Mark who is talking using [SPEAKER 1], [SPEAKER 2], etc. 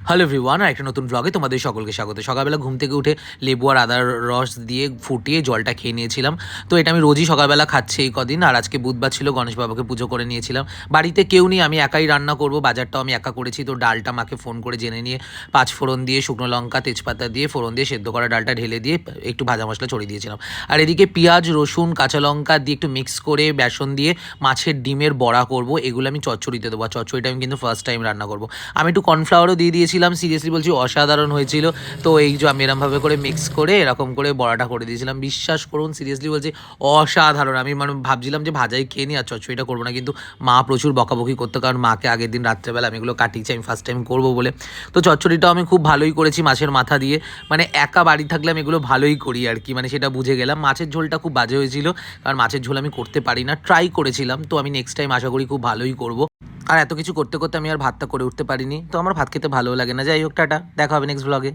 [SPEAKER 1] Hello everyone, আর একটা নতুন ব্লগে তোমাদের সকলকে স্বাগত। সকালবেলা ঘুম থেকে উঠে লেবু আর আদার রস দিয়ে ফুটিয়ে জলটা খেয়ে নিয়েছিলাম। তো এটা আমি রোজই সকালবেলা খাচ্ছি এই কদিন। আর আজকে বুধবার ছিল, গণেশ বাবাকে পুজো করে নিয়েছিলাম। বাড়িতে কেউ নেই, আমি একাই রান্না করব, বাজারটাও আমি একা করেছি। তো ডালটা মাকে ফোন করে জেনে নিয়ে পাঁচ ফোড়ন দিয়ে, শুকনো লঙ্কা, তেজপাতা দিয়ে, ফোড়ন দিয়ে সেদ্ধ করা ডালটা ঢেলে দিয়ে একটু ভাজা মশলা ছড়িয়ে দিয়েছিলাম। আর এদিকে পেঁয়াজ, রসুন, কাঁচা লঙ্কা দিয়ে একটু মিক্স করে বেসন দিয়ে মাছের ডিমের বড়া করব। এগুলো আমি চচ্চড়িতে দেবো। আর চচ্চড়িটা আমি কিন্তু ফার্স্ট টাইম রান্না করবো। আমি একটু কর্নফ্লাওয়ারও দিয়ে দিয়েছিলাম। সিরিয়াসলি বলছি, অসাধারণ হয়েছিল। তো এই যে আমি এরমভাবে করে মিক্স করে এরকম করে বড়াটা করে দিয়েছিলাম। বিশ্বাস করুন, সিরিয়াসলি বলছি, অসাধারণ। আমি ভাবছিলাম যে ভাজাই খেয়ে নিই আর চচ্চড়িটা করবো না, কিন্তু মা প্রচুর বকাবকি করতো, কারণ মাকে আগের দিন রাত্রেবেলা আমি এগুলো কাটিয়েছি, আমি ফার্স্ট টাইম করবো বলে। তো চচ্চড়িটাও আমি খুব ভালোই করেছি মাছের মাথা দিয়ে। একা বাড়ি থাকলে আমি এগুলো ভালোই করি আর কি, সেটা বুঝে গেলাম। মাছের ঝোলটা খুব বাজে হয়েছিল, কারণ মাছের ঝোল আমি করতে পারি না। ট্রাই করেছিলাম, তো আমি নেক্সট টাইম আশা করি খুব ভালোই করবো। আর এত কিছু করতে করতে আমি আর ভাতটা করে উঠতে পারিনি। তো আমার ভাত খেতে ভালোও লাগে না। যাই হোক, টাটা, দেখা হবে নেক্সট ব্লগে।